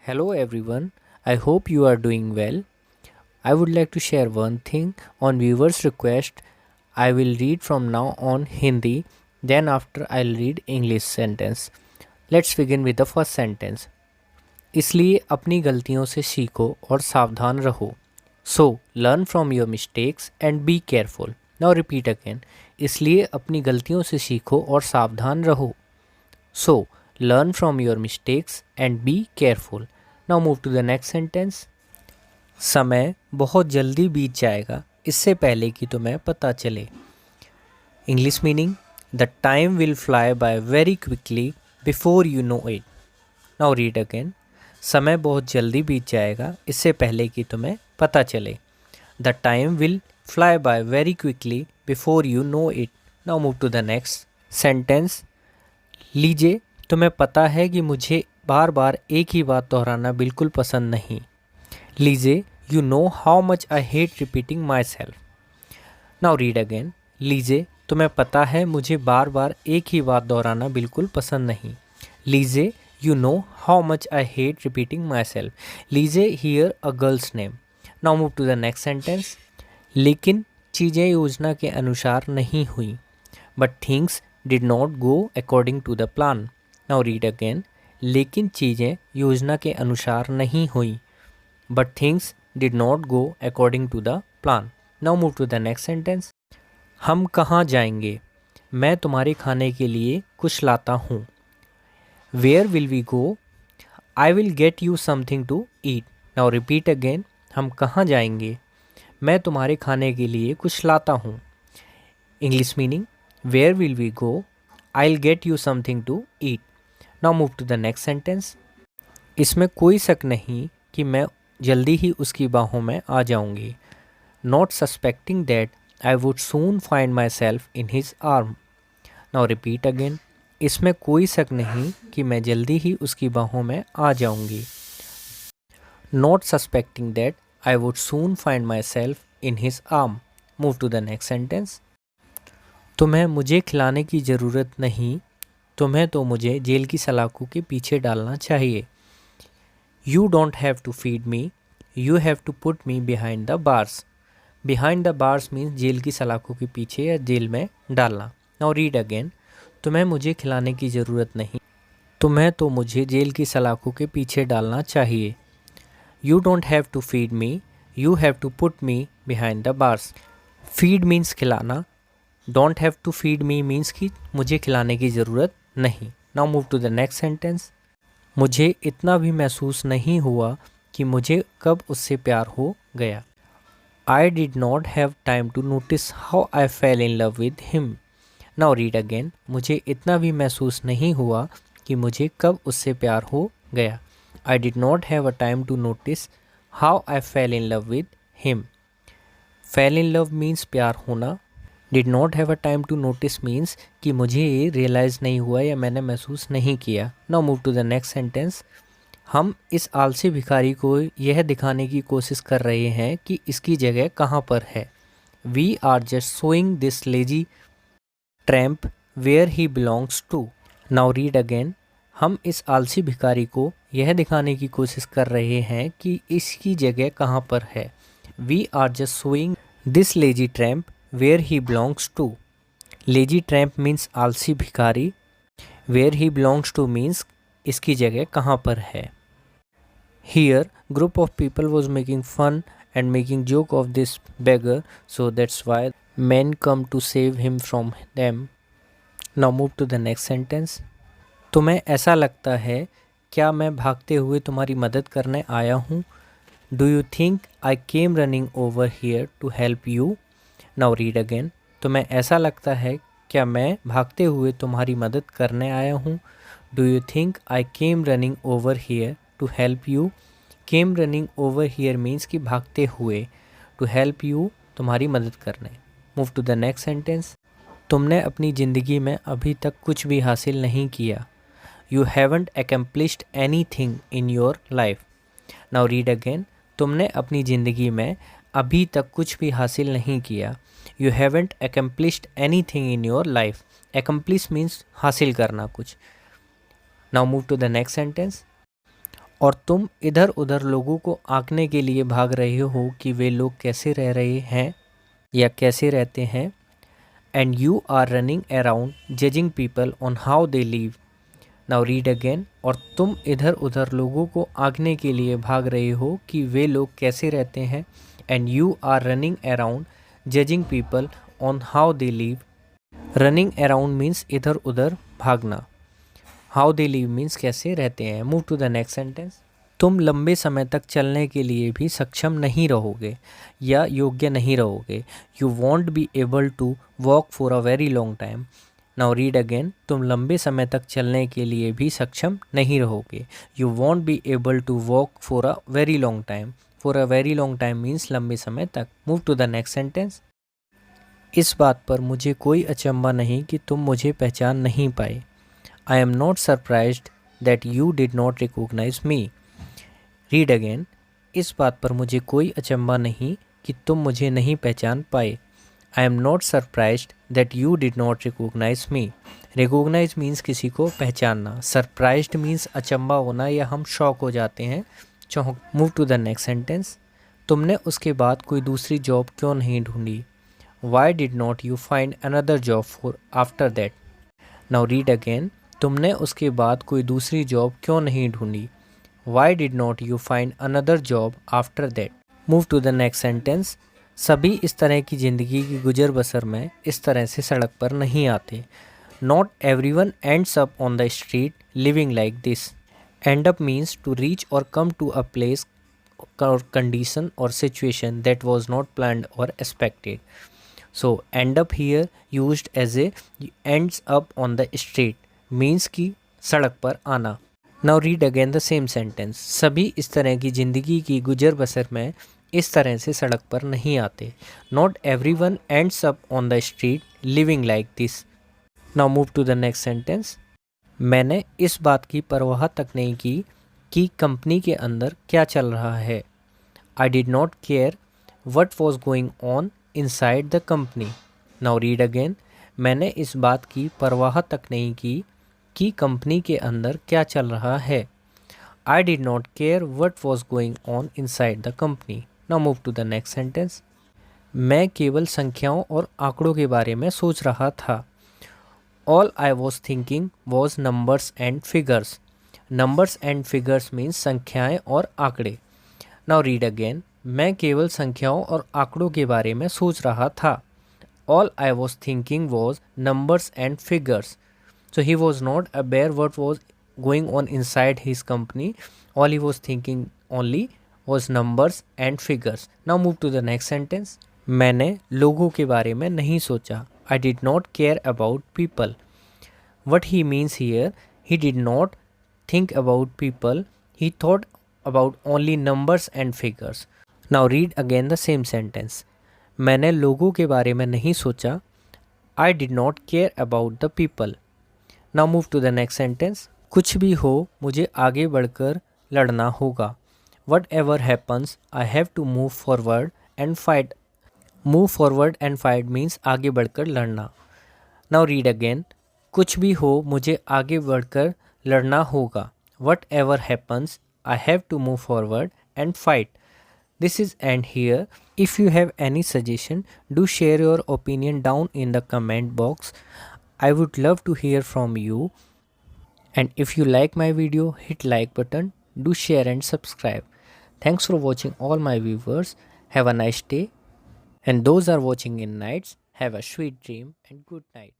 Hello everyone, I hope you are doing well. I would like to share one thing on viewers' request. I will read from now on Hindi, then after I'll read English sentence. Let's begin with the first sentence. इसलिए अपनी गलतियों से सीखो और सावधान रहो. So, learn from your mistakes and be careful. Now repeat again. इसलिए अपनी गलतियों से सीखो और सावधान रहो. So, learn from your mistakes and be careful. Now move to the next sentence. समय बहुत जल्दी बीत जाएगा इससे पहले कि तुम्हें पता चले. English meaning the time will fly by very quickly before you know it. Now read again. समय बहुत जल्दी बीत जाएगा इससे पहले कि तुम्हें पता चले. The time will fly by very quickly before you know it. Now move to the next sentence. लीजिए तुम्हें पता है कि मुझे बार बार एक ही बात दोहराना बिल्कुल पसंद नहीं. लीजिए you know how much I hate repeating my self. Now read again. लीजिए तुम्हें पता है मुझे बार बार एक ही बात दोहराना बिल्कुल पसंद नहीं. लीजिए you know how much I hate repeating myself. लीजिए here a girl's name. Now move to the next sentence. लेकिन चीज़ें योजना के अनुसार नहीं हुई. But things did not go according to the plan. Now read again. लेकिन चीज़ें योजना के अनुसार नहीं हुई. But things did not go according to the plan. Now move to the next sentence. हम कहाँ जाएंगे. मैं तुम्हारे खाने के लिए कुछ लाता हूँ. Where will we go. I will get you something to eat. Now repeat again. हम कहाँ जाएंगे. मैं तुम्हारे खाने के लिए कुछ लाता हूँ. English meaning where will we go. I will get you something to eat. Now move to the next sentence. इसमें कोई शक नहीं कि मैं जल्दी ही उसकी बाहों में आ जाऊंगी. Not suspecting that I would soon find myself in his arm. Now repeat again. इसमें कोई शक नहीं कि मैं जल्दी ही उसकी बाहों में आ जाऊंगी. Not suspecting that I would soon find myself in his arm. Move to the next sentence. तुम्हें मुझे खिलाने की ज़रूरत नहीं. तुम्हें तो मुझे जेल की सलाखों के पीछे डालना चाहिए. You don't have to feed me. You have to put me behind the bars. Behind the bars means jail की सलाखों के पीछे या जेल में डालना. Now read again. तुम्हें मुझे खिलाने की ज़रूरत नहीं. तुम्हें तो मुझे जेल की सलाखों के पीछे डालना चाहिए. You don't have to feed me. You have to put me behind the bars. Feed means खिलाना. Don't have to feed me means कि मुझे खिलाने की ज़रूरत नहीं. Now move to the next sentence. मुझे इतना भी महसूस नहीं हुआ कि मुझे कब उससे प्यार हो गया. I did not have time to notice how I fell in love with him. Now read again. मुझे इतना भी महसूस नहीं हुआ कि मुझे कब उससे प्यार हो गया. I did not have a time to notice how I fell in love with him. Fell in love means प्यार होना. Did not have a time to notice means कि मुझे ये रियलाइज़ नहीं हुआ या मैंने महसूस नहीं किया. Now move to the next sentence. हम इस आलसी भिखारी को यह दिखाने की कोशिश कर रहे हैं कि इसकी जगह कहाँ पर है. We are just showing this lazy tramp where he belongs to. Now read again. हम इस आलसी भिखारी को यह दिखाने की कोशिश कर रहे हैं कि इसकी जगह कहाँ पर है. We are just showing this lazy tramp where he belongs to. Lazy tramp means आलसी भिखारी. Where he belongs to means इसकी जगह कहाँ पर है. Here group of people was making fun and making joke of this beggar so that's why man come to save him from them. Now move to the next sentence. तुम्हें ऐसा लगता है क्या मैं भागते हुए तुम्हारी मदद करने आया हूँ. Do you think I came running over here to help you. Now read again. तुम्हें ऐसा लगता है क्या मैं भागते हुए तुम्हारी मदद करने आया हूँ. Do you think I came running over here to help you. Came running over here means कि भागते हुए. टू हेल्प यू तुम्हारी मदद करने. Move to the next sentence. तुमने अपनी ज़िंदगी में अभी तक कुछ भी हासिल नहीं किया. You haven't accomplished anything in your life. Now read again. तुमने अपनी ज़िंदगी में अभी तक कुछ भी हासिल नहीं किया. You haven't accomplished anything in your life. Accomplish means हासिल करना कुछ. Now move to the next sentence. और तुम इधर उधर लोगों को आंकने के लिए भाग रहे हो कि वे लोग कैसे रह रहे हैं या कैसे रहते हैं। And you are running around judging people on how they live. Now read again. और तुम इधर उधर लोगों को आंकने के लिए भाग रहे हो कि वे लोग कैसे रहते हैं। And you are running around judging people on how they live. Running around means इधर उधर भागना। हाउ दे लिव मीन्स कैसे रहते हैं। Move to the next sentence. तुम लंबे समय तक चलने के लिए भी सक्षम नहीं रहोगे या योग्य नहीं रहोगे। You won't be able to walk for a very long time. Now read again. तुम लंबे समय तक चलने के लिए भी सक्षम नहीं रहोगे। You won't be able to walk for a very long time. For a very long time means लंबे समय तक। Move to the next sentence. इस बात पर मुझे कोई अचंभा नहीं कि तुम मुझे पहचान नहीं पाए। I am not surprised that you did not recognise me. Read again. इस बात पर मुझे कोई अचंभा नहीं कि तुम मुझे नहीं पहचान पाए। I am not surprised that you did not recognise me. Recognise means किसी को पहचानना। सरप्राइज्ड मीन्स अचंभा होना या हम शॉक हो जाते हैं, चौंक। Move to the next sentence. तुमने उसके बाद कोई दूसरी जॉब क्यों नहीं ढूंढी। Why did not you find another job for after that. Now read again. तुमने उसके बाद कोई दूसरी जॉब क्यों नहीं ढूंढी। Why did not you find another job after that. Move to the next sentence. सभी इस तरह की ज़िंदगी की गुजर बसर में इस तरह से सड़क पर नहीं आते। Not every one ends up on the street living like this. End up means to reach और कम टू अ प्लेस और कंडीशन और situation that was not planned और expected. So end up here used as a ends up on the street means की सड़क पर आना। Now read again the same sentence. सभी इस तरह की ज़िंदगी की गुजर बसर में इस तरह से सड़क पर नहीं आते। Not every one ends up on the street living like this. Now move to the next sentence. मैंने इस बात की परवाह तक नहीं की कि कंपनी के अंदर क्या चल रहा है। I did not care what was going on inside the company. Now read again. मैंने इस बात की परवाह तक नहीं की कि कंपनी के अंदर क्या चल रहा है। I did not care what was going on inside the company. Now move to the next sentence. मैं केवल संख्याओं और आंकड़ों के बारे में सोच रहा था। All I was thinking was numbers and figures. Numbers and figures means संख्याएं और आंकड़े। Now read again. मैं केवल संख्याओं और आंकड़ों के बारे में सोच रहा था। All I was thinking was numbers and figures. So he was not aware what was going on inside his company. All he was thinking only was numbers and figures. Now move to the next sentence. मैंने लोगों के बारे में नहीं सोचा. I did not care about people. What he means here, he did not think about people. He thought about only numbers and figures. Now read again the same sentence. मैंने लोगों के बारे में नहीं सोचा. I did not care about the people. Now move to the next sentence. कुछ भी हो मुझे आगे बढ़कर लड़ना होगा। Whatever happens I have to move forward and fight. Move forward and fight means आगे बढ़कर लड़ना। Now read again. कुछ भी हो मुझे आगे बढ़कर लड़ना होगा। Whatever happens I have to move forward and fight. This is end here. If you have any suggestion, do share your opinion down in the comment box. I would love to hear from you. And if you like my video, hit like button, do share and subscribe. Thanks for watching all my viewers. Have a nice day. And those are watching in nights, have a sweet dream and good night.